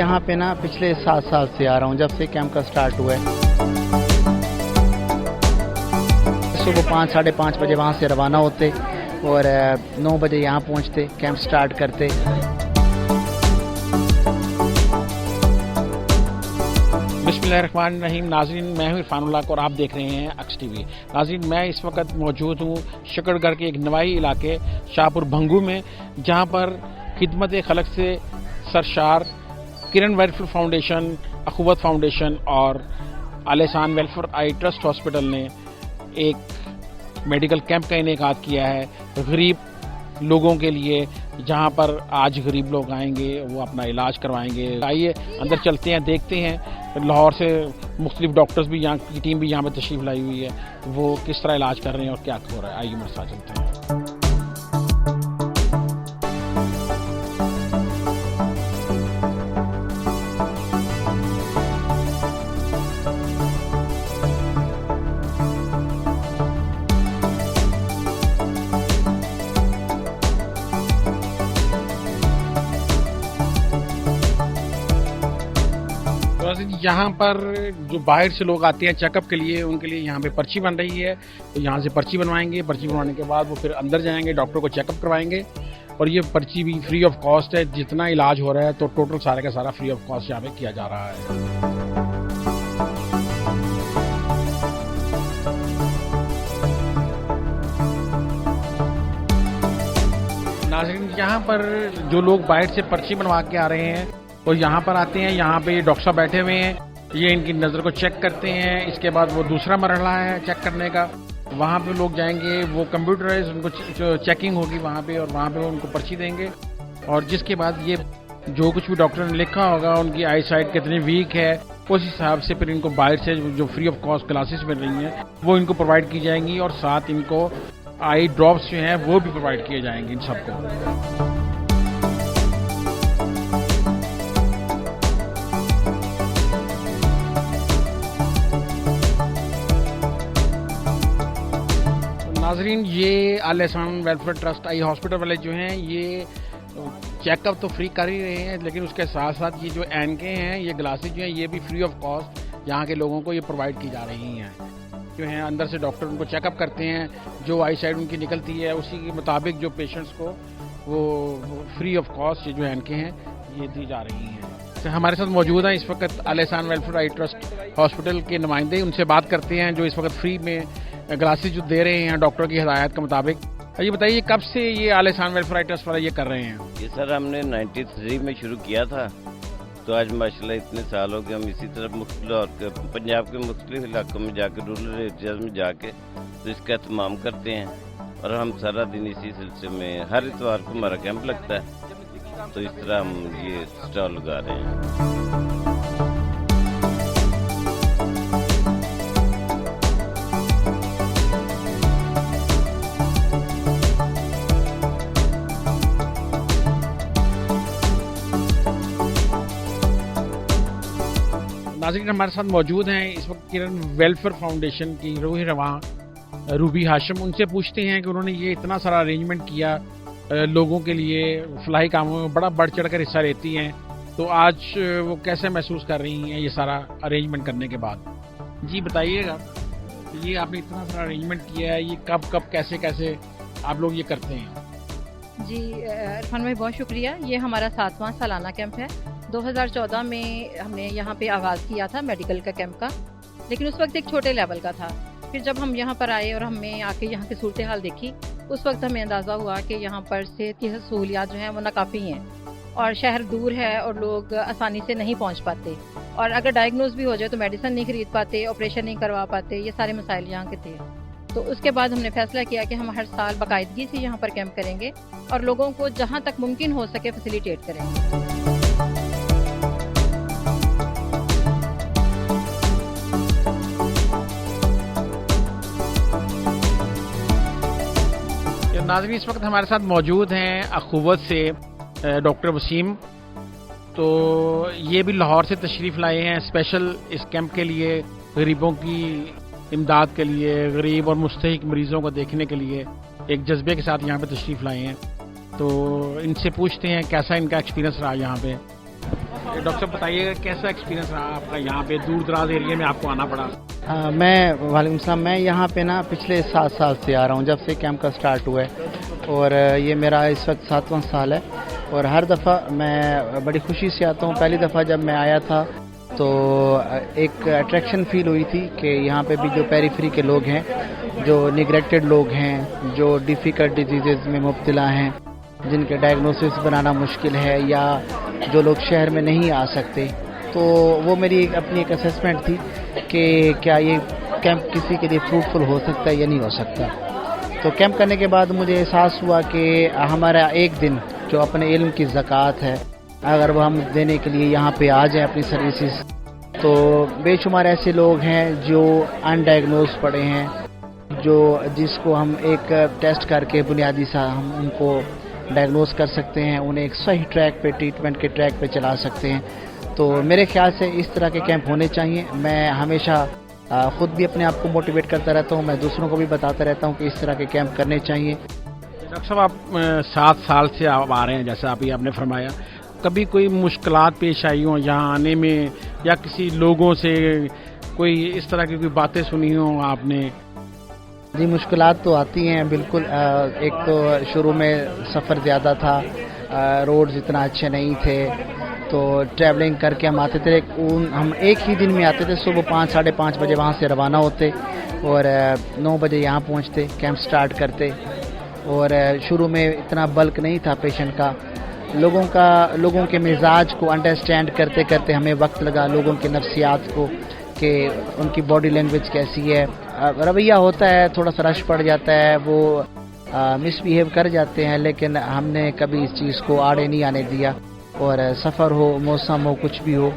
यहाँ पे ना पिछले 7 साल से आ रहा हूँ, जब से कैंप का स्टार्ट हुआ है। सुबह 5 साढ़े 5 बजे वहाँ से रवाना होते और 9 बजे यहाँ पहुँचते, कैंप स्टार्ट करते। बिस्मिल्लाहिर्रहमानिर्रहीम। नाज़रीन, मैं हूँ इरफानुल्लाह और आप देख रहे हैं अक्स टीवी। नाज़रीन, मैं इस वक्त मौजूद हूँ शकरगढ़ के एक नवाही इलाके शाहपुर भंगू में, जहाँ पर खिदमत खलक से सरशार किरण वेलफेयर फाउंडेशन, अखुवत फाउंडेशन और आलेसान वेलफेयर आई ट्रस्ट हॉस्पिटल ने एक मेडिकल कैंप का इनेकाद किया है गरीब लोगों के लिए, जहां पर आज गरीब लोग आएंगे, वो अपना इलाज करवाएंगे। आइए अंदर चलते हैं, देखते हैं लाहौर से मुख्तलिफ डॉक्टर्स भी यहाँ की टीम भी यहाँ पर तशरीफ लाई हुई है, वो किस तरह इलाज कर रहे हैं और क्या हो रहा है। आइए मेरे साथ चलते हैं। यहाँ पर जो बाहर से लोग आते हैं चेकअप के लिए, उनके लिए यहाँ पे पर्ची बन रही है, तो यहाँ से पर्ची बनवाएंगे। पर्ची बनवाने के बाद वो फिर अंदर जाएंगे, डॉक्टर को चेकअप करवाएंगे और ये पर्ची भी फ्री ऑफ कॉस्ट है। जितना इलाज हो रहा है तो टोटल सारे का सारा फ्री ऑफ कॉस्ट यहाँ पे किया जा रहा है। नाज़रीन, यहाँ पर जो लोग बाहर से पर्ची बनवा के आ रहे हैं और यहाँ पर आते हैं, यहाँ पे डॉक्टर साहब बैठे हुए हैं, ये इनकी नज़र को चेक करते हैं। इसके बाद वो दूसरा मरहला है चेक करने का, वहाँ पे लोग जाएंगे, वो कंप्यूटराइज उनको चेकिंग होगी वहाँ पे, और वहाँ पे वो उनको पर्ची देंगे। और जिसके बाद ये जो कुछ भी डॉक्टर ने लिखा होगा, उनकी आई साइट कितनी वीक है, उस हिसाब से फिर इनको बाहर से जो फ्री ऑफ कॉस्ट क्लासेस मिल रही हैं वो इनको प्रोवाइड की जाएंगी, और साथ इनको आई ड्रॉप्स जो हैं वो भी प्रोवाइड किए जाएंगे इन सबको। नाज़रीन, ये आलेसान वेलफेयर ट्रस्ट आई हॉस्पिटल वाले जो हैं ये चेकअप तो फ्री कर ही रहे हैं, लेकिन उसके साथ साथ ये जो एनके हैं, ये ग्लासेस जो हैं ये भी फ्री ऑफ कॉस्ट यहाँ के लोगों को ये प्रोवाइड की जा रही हैं। जो हैं अंदर से डॉक्टर उनको चेकअप करते हैं, जो आई साइड उनकी निकलती है उसी के मुताबिक जो पेशेंट्स को वो फ्री ऑफ कॉस्ट ये जो एनके हैं ये दी जा रही हैं। तो हमारे साथ मौजूद हैं इस वक्त आलेसान वेलफेयर आई ट्रस्ट हॉस्पिटल के नुमाइंदे, उनसे बात करते हैं जो इस वक्त फ्री में ग्लासेस जो दे रहे हैं डॉक्टर की हिदायत के मुताबिक। ये बताइए कब से ये आलेसान वेलफेयर आई ट्रस्ट वाला ये कर रहे हैं? ये सर हमने 93 में शुरू किया था, तो आज माशाल्लाह इतने साल हो गए हम इसी तरह मुख्तलिफ पंजाब के मुख्तलिफ इलाकों में जाकर, रूरल एरियाज में जाके तो इसका एहतमाम करते हैं। और हम सारा दिन इसी सिलसिले में हर इतवार को हमारा कैंप लगता है, तो इस तरह हम ये स्टॉल लगा रहे हैं। नाज़रीन, हमारे साथ मौजूद हैं इस वक्त किरण वेलफेयर फाउंडेशन की रूही रवां रूबी हाशिम। उनसे पूछते हैं कि उन्होंने ये इतना सारा अरेंजमेंट किया लोगों के लिए, फलाही कामों में बड़ा बढ़ चढ़ कर हिस्सा लेती हैं, तो आज वो कैसे महसूस कर रही हैं ये सारा अरेंजमेंट करने के बाद? जी बताइएगा, ये आपने इतना सारा अरेंजमेंट किया है, ये कब कब कैसे कैसे आप लोग ये करते हैं? जी इरफान भाई, बहुत शुक्रिया। ये हमारा 7वां सालाना कैंप है। 2014 में हमने यहाँ पे आगाज़ किया था मेडिकल का कैंप का, लेकिन उस वक्त एक छोटे लेवल का था। फिर जब हम यहाँ पर आए और हमने आके यहाँ की सूरत हाल देखी, उस वक्त हमें अंदाज़ा हुआ कि यहाँ पर सेहत की सहूलियात जो हैं वो नाकाफ़ी हैं, और शहर दूर है और लोग आसानी से नहीं पहुँच पाते, और अगर डायग्नोज भी हो जाए तो मेडिसिन नहीं खरीद पाते, ऑपरेशन नहीं करवा पाते, ये सारे मसाइल यहाँ के थे। तो उसके बाद हमने फैसला किया कि हम हर साल बाकायदगी से यहाँ पर कैंप करेंगे और लोगों को जहाँ तक मुमकिन हो सके फैसिलिटेट करेंगे। नाज़रीन, इस वक्त हमारे साथ मौजूद हैं अखुवत से डॉक्टर वसीम, तो ये भी लाहौर से तशरीफ़ लाए हैं स्पेशल इस कैंप के लिए, गरीबों की इमदाद के लिए, गरीब और मुस्तहिक मरीज़ों को देखने के लिए एक जज्बे के साथ यहाँ पे तशरीफ़ लाए हैं। तो इनसे पूछते हैं कैसा इनका एक्सपीरियंस रहा यहाँ पे। डॉक्टर साहब बताइएगा कैसा एक्सपीरियंस रहा आपका यहाँ पे, दूर दराज एरिया में आपको आना पड़ा? वालेकुम सलाम। मैं यहाँ पे ना पिछले 7 साल से आ रहा हूँ, जब से कैंप का स्टार्ट हुआ है, और ये मेरा इस वक्त 7वां साल है। और हर दफ़ा मैं बड़ी खुशी से आता हूँ। पहली दफ़ा जब मैं आया था तो एक अट्रैक्शन फील हुई थी कि यहाँ पे भी जो पेरीफ्री के लोग हैं, जो निगलेक्टेड लोग हैं, जो डिफ़िकल्ट डिजीज़ में मुब्तला हैं, जिनके डायग्नोसिस बनाना मुश्किल है, या जो लोग शहर में नहीं आ सकते, तो वो मेरी अपनी एक असेसमेंट थी कि क्या ये कैंप किसी के लिए फ्रूटफुल हो सकता है या नहीं हो सकता। तो कैंप करने के बाद मुझे एहसास हुआ कि हमारा एक दिन जो अपने इल्म की ज़कात है, अगर वो हम देने के लिए यहाँ पे आ जाएं अपनी सर्विसेज, तो बेशुमार ऐसे लोग हैं जो अनडायग्नोज पड़े हैं, जिसको हम एक टेस्ट करके बुनियादी सा हम उनको डायग्नोज कर सकते हैं, उन्हें एक सही ट्रैक पे, ट्रीटमेंट के ट्रैक पे चला सकते हैं। तो मेरे ख्याल से इस तरह के कैंप होने चाहिए। मैं हमेशा ख़ुद भी अपने आप को मोटिवेट करता रहता हूँ, मैं दूसरों को भी बताता रहता हूँ कि इस तरह के कैंप करने चाहिए। डॉक्टर साहब आप 7 साल से आप आ रहे हैं, जैसा अभी आपने फरमाया, कभी कोई मुश्किलात पेश आई हों यहाँ आने में, या किसी लोगों से कोई इस तरह की कोई बातें सुनी हों आपने? जी, मुश्किलात तो आती हैं बिल्कुल। एक तो शुरू में सफ़र ज़्यादा था, रोड्स इतना अच्छे नहीं थे, तो ट्रैवलिंग करके हम आते थे। हम एक ही दिन में आते थे, सुबह 5 साढ़े 5 बजे वहाँ से रवाना होते और 9 बजे यहाँ पहुँचते, कैंप स्टार्ट करते। और शुरू में इतना बल्क नहीं था पेशेंट का, लोगों के मिजाज को अंडरस्टैंड करते करते हमें वक्त लगा, लोगों के नफ्सियात को, कि उनकी बॉडी लैंग्वेज कैसी है। रवैया होता है, थोड़ा सा रश पड़ जाता है, वो मिसबिहेव कर जाते हैं, लेकिन हमने कभी इस चीज़ को आड़े नहीं आने दिया। और सफ़र हो, मौसम हो, कुछ भी हो,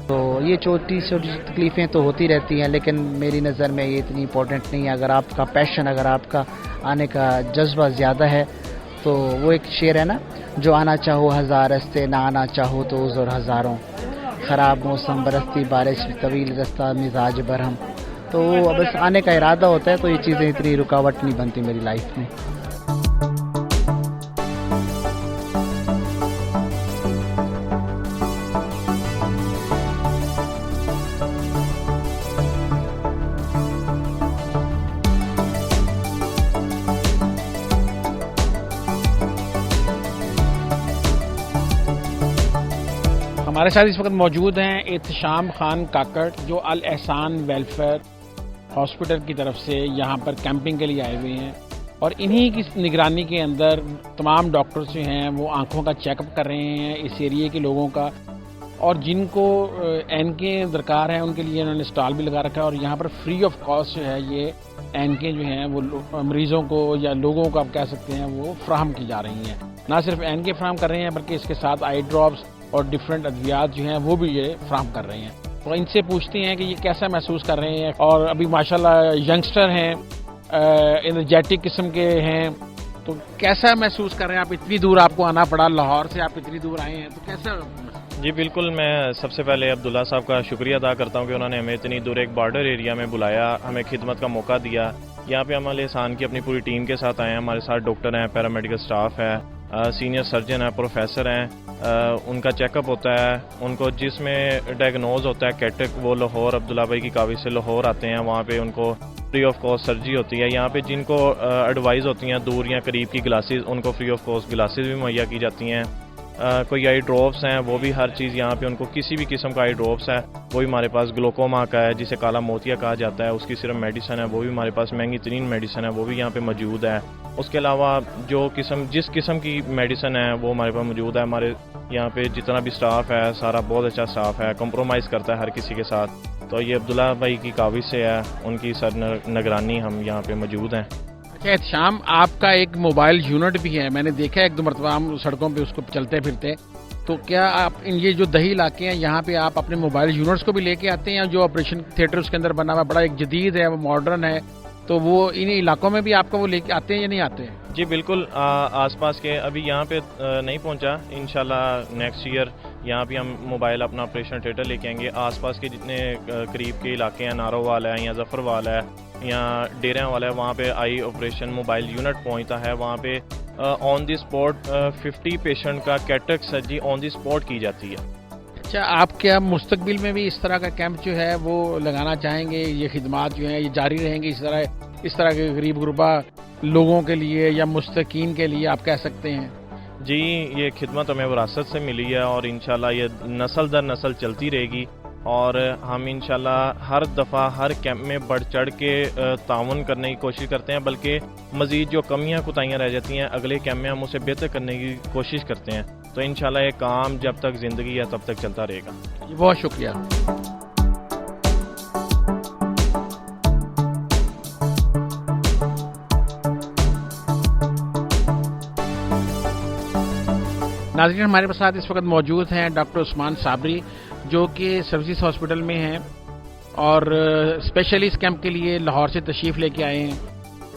तो ये छोटी छोटी तकलीफ़ें तो होती रहती हैं, लेकिन मेरी नज़र में ये इतनी इम्पोर्टेंट नहीं है। अगर आपका पैशन, अगर आपका आने का जज्बा ज़्यादा है, तो वो एक शेर है ना, जो आना चाहो 1000 रस्ते, ना आना चाहो तो उज़र हज़ारों, ख़राब मौसम, बरसती बारिश, तवील रास्ता, मिजाज बरहम। तो बस आने का इरादा होता है, तो ये चीज़ें इतनी रुकावट नहीं बनती मेरी लाइफ में। हमारे साथ इस वक्त मौजूद हैं एहतशाम खान काकड़, जो अल एहसान वेलफेयर हॉस्पिटल की तरफ से यहाँ पर कैंपिंग के लिए आए हुए हैं, और इन्हीं की निगरानी के अंदर तमाम डॉक्टर्स जो हैं वो आंखों का चेकअप कर रहे हैं इस एरिया के लोगों का, और जिनको एनके दरकार है उनके लिए इन्होंने स्टॉल भी लगा रखा है। और यहाँ पर फ्री ऑफ कॉस्ट जो है ये एनके जो हैं वो मरीजों को या लोगों को आप कह सकते हैं वो फ्राहम की जा रही हैं। ना सिर्फ एनके फ्राहम कर रहे हैं, बल्कि इसके साथ आई ड्रॉप्स और डिफरेंट अद्वियात जो हैं वो भी ये फ्राहम कर रहे हैं। तो इनसे पूछते हैं कि ये कैसा महसूस कर रहे हैं। और अभी माशाल्लाह यंगस्टर हैं, एनर्जेटिक किस्म के हैं, तो कैसा महसूस कर रहे हैं आप? इतनी दूर आपको आना पड़ा, लाहौर से आप इतनी दूर आए हैं, तो कैसा? जी बिल्कुल, मैं सबसे पहले अब्दुल्ला साहब का शुक्रिया अदा करता हूं कि उन्होंने हमें इतनी दूर एक बॉर्डर एरिया में बुलाया, हमें खिदमत का मौका दिया। यहाँ पे हम अल एहसान की अपनी पूरी टीम के साथ आए हैं। हमारे साथ डॉक्टर हैं, पैरामेडिकल स्टाफ है, सीनियर सर्जन है, प्रोफेसर हैं। उनका चेकअप होता है, उनको जिसमें डायग्नोज होता है कैटरेक्ट, वो लाहौर अब्दुल्ला भाई की काविज से लाहौर आते हैं, वहाँ पे उनको फ्री ऑफ कॉस्ट सर्जरी होती है। यहाँ पे जिनको एडवाइस होती हैं दूर या करीब की ग्लासेस, उनको फ्री ऑफ कॉस्ट ग्लासेस भी मुहैया की जाती हैं। कोई आई ड्रॉप्स हैं, वो भी हर चीज़ यहाँ पे उनको किसी भी किस्म का आई ड्रॉप्स है वो भी हमारे पास, ग्लोकोमा का है जिसे काला मोतिया कहा जाता है, उसकी सिर्फ मेडिसिन है, वो भी हमारे पास महंगी तरीन मेडिसिन है, वो भी यहाँ पे मौजूद है। उसके अलावा जिस किस्म की मेडिसिन है वो हमारे पास मौजूद है। हमारे यहाँ पे जितना भी स्टाफ है सारा बहुत अच्छा स्टाफ है, कंप्रोमाइज़ करता है हर किसी के साथ। तो ये अब्दुल्ला भाई की काविज से है, उनकी सर निगरानी हम यहाँ पे मौजूद हैं। शाम आपका एक मोबाइल यूनिट भी है, मैंने देखा है 1-2 मरतबा हम सड़कों पे उसको चलते फिरते। तो क्या आप ये जो दही इलाके हैं यहाँ पे आप अपने मोबाइल यूनिट्स को भी लेके आते हैं? जो ऑपरेशन थिएटर उसके अंदर बना हुआ बड़ा एक जदीद है, वो मॉडर्न है, तो वो इन इलाकों में भी आपका वो लेके आते हैं या नहीं आते हैं? जी बिल्कुल, आसपास के अभी यहाँ पे नहीं पहुँचा, इंशाल्लाह नेक्स्ट ईयर यहाँ भी हम मोबाइल अपना ऑपरेशन थिएटर लेके आएंगे। आसपास के जितने करीब के इलाके हैं, नारोवाल है या जफरवाल है या डेरा वाला है, वहाँ पे आई ऑपरेशन मोबाइल यूनिट पहुँचता है। वहाँ पे ऑन दी स्पॉट 50 पेशेंट का cataract surgery on the spot की जाती है। اچھا، آپ کیا مستقبل میں بھی اس طرح کا کیمپ جو ہے وہ لگانا چاہیں گے؟ یہ خدمات جو ہیں یہ جاری رہیں گی اس طرح کے غریب غربا لوگوں کے لیے یا مستحقین کے لیے آپ کہہ سکتے ہیں؟ جی، یہ خدمت ہمیں وراثت سے ملی ہے اور انشاءاللہ یہ نسل در نسل چلتی رہے گی، اور ہم انشاءاللہ ہر دفعہ ہر کیمپ میں بڑھ چڑھ کے تعاون کرنے کی کوشش کرتے ہیں، بلکہ مزید جو کمیاں کوتاہیاں رہ جاتی ہیں اگلے کیمپ میں ہم اسے بہتر کرنے کی کوشش کرتے ہیں. تو انشاءاللہ یہ کام جب تک زندگی ہے تب تک چلتا رہے گا. بہت شکریہ. ناظرین، ہمارے ساتھ اس وقت موجود ہیں ڈاکٹر عثمان صابری، جو کہ سروسز ہاسپٹل میں ہیں اور اسپیشلی اس کیمپ کے لیے لاہور سے تشریف لے کے آئے ہیں.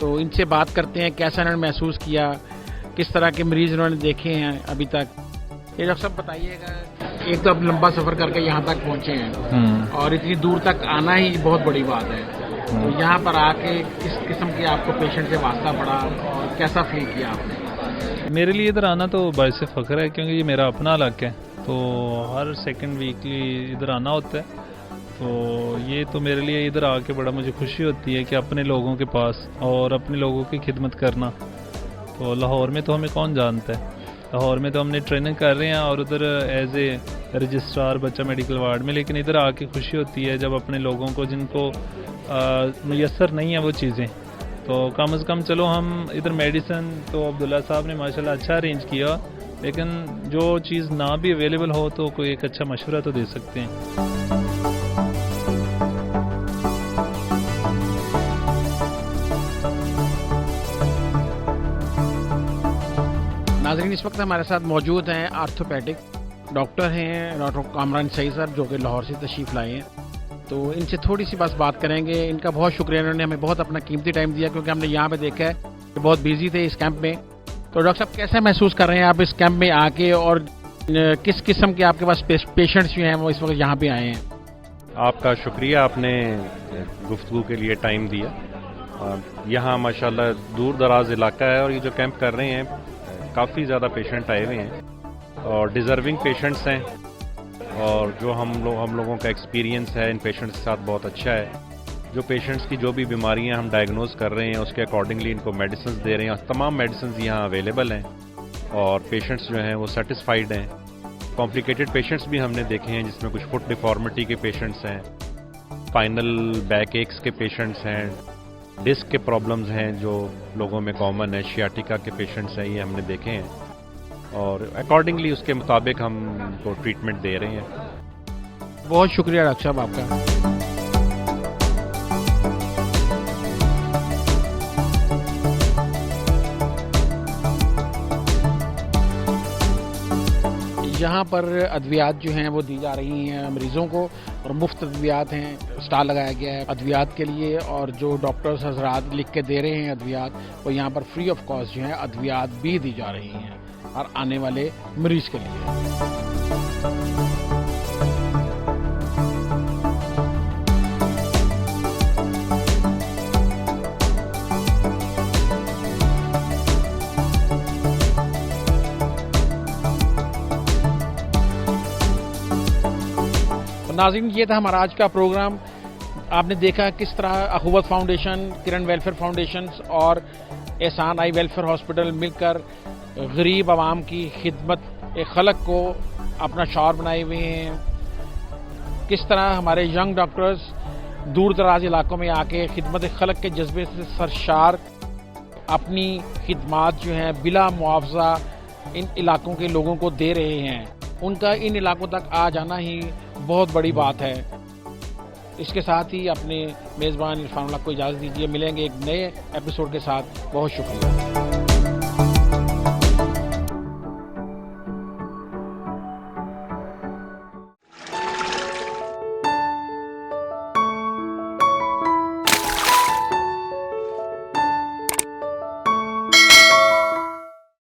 تو ان سے بات کرتے ہیں کیسا انہوں نے محسوس کیا، کس طرح کے مریض انہوں نے دیکھے ہیں ابھی تک. یہ ڈاکٹر صاحب بتائیے گا، ایک تو آپ لمبا سفر کر کے یہاں تک پہنچے ہیں اور اتنی دور تک آنا ہی بہت بڑی بات ہے. تو یہاں پر آ کے کس قسم کے آپ کو پیشنٹ سے واسطہ پڑا اور کیسا فیل کیا آپ نے؟ میرے لیے ادھر آنا تو باعث فخر ہے، کیونکہ یہ میرا اپنا علاقہ ہے، تو ہر سیکنڈ ویکلی ادھر آنا ہوتا ہے. تو یہ تو میرے لیے ادھر آ کے بڑا مجھے خوشی ہوتی ہے کہ اپنے لوگوں کے پاس اور اپنے لوگوں کی خدمت کرنا. تو لاہور میں تو ہمیں کون جانتا ہے، لاہور میں تو ہم نے ٹریننگ کر رہے ہیں اور ادھر ایز اے رجسٹرار بچہ میڈیکل وارڈ میں، لیکن ادھر آ کے خوشی ہوتی ہے جب اپنے لوگوں کو جن کو میسر نہیں ہیں وہ چیزیں، تو کم از کم چلو ہم ادھر میڈیسن تو عبداللہ صاحب نے ماشاءاللہ اچھا ارینج کیا، لیکن جو چیز نہ بھی اویلیبل ہو تو کوئی ایک اچھا مشورہ تو دے سکتے ہیں. ناظرین، اس وقت ہمارے ساتھ موجود ہیں آرتھوپیڈک ڈاکٹر ہیں ڈاکٹر کامران سعید صاحب، جو کہ لاہور سے تشریف لائے ہیں. تو ان سے تھوڑی سی بات کریں گے. ان کا بہت شکریہ، انہوں نے ہمیں بہت اپنا قیمتی ٹائم دیا، کیونکہ ہم نے یہاں پہ دیکھا ہے کہ بہت بیزی تھے اس کیمپ میں. تو ڈاکٹر صاحب کیسا محسوس کر رہے ہیں آپ اس کیمپ میں آ کے، اور کس قسم کے آپ کے پاس پیشنٹس جو ہیں وہ اس وقت یہاں پہ آئے ہیں؟ آپ کا شکریہ، آپ نے گفتگو کے لیے ٹائم دیا. یہاں ماشاءاللہ دور دراز علاقہ ہے اور یہ جو کیمپ کر رہے ہیں کافی زیادہ پیشنٹ آئے ہوئے ہیں اور ڈیزرونگ پیشنٹس ہیں، اور جو ہم لوگوں کا ایکسپیرینس ہے ان پیشنٹس کے ساتھ بہت اچھا ہے. جو پیشنٹس کی جو بھی بیماریاں ہم ڈائگنوز کر رہے ہیں اس کے اکارڈنگلی ان کو میڈیسنز دے رہے ہیں، اور تمام میڈیسنز یہاں اویلیبل ہیں اور پیشنٹس جو ہیں وہ سیٹسفائیڈ ہیں. کمپلیکیٹڈ پیشنٹس بھی ہم نے دیکھے ہیں، جس میں کچھ فٹ ڈیفارمیٹی کے پیشنٹس ہیں، اسپائنل بیک ایکس کے پیشنٹس ہیں، ڈسک کے پرابلمز ہیں جو لوگوں میں کامن ہے، شیاٹیکا کے پیشنٹس ہیں، یہ ہم نے دیکھے ہیں اور اکارڈنگلی اس کے مطابق ہم کو ٹریٹمنٹ دے رہے ہیں. بہت شکریہ ڈاکٹر صاحب آپ کا. یہاں پر ادویات جو ہیں وہ دی جا رہی ہیں مریضوں کو، اور مفت ادویات ہیں. اسٹال لگایا گیا ہے ادویات کے لیے، اور جو ڈاکٹرز حضرات لکھ کے دے رہے ہیں ادویات، وہ یہاں پر فری آف کاسٹ جو ہیں ادویات بھی دی جا رہی ہیں اور آنے والے مریض کے لیے. ناظرین، یہ تھا ہمارا آج کا پروگرام. آپ نے دیکھا کس طرح اخوت فاؤنڈیشن، کرن ویلفیئر فاؤنڈیشنز اور احسان آئی ویلفیئر ہاسپٹل مل کر غریب عوام کی خدمت خلق کو اپنا شعار بنائے ہوئے ہیں. کس طرح ہمارے ینگ ڈاکٹرز دور دراز علاقوں میں آ کے خدمت خلق کے جذبے سے سرشار اپنی خدمات جو ہیں بلا معاوضہ ان علاقوں کے لوگوں کو دے رہے ہیں. ان کا ان علاقوں تک آ جانا ہی بہت بڑی بات ہے. اس کے ساتھ ہی اپنے میزبان عرفان اللہ کو اجازت دیجیے. ملیں گے ایک نئے ایپیسوڈ کے ساتھ. بہت شکریہ.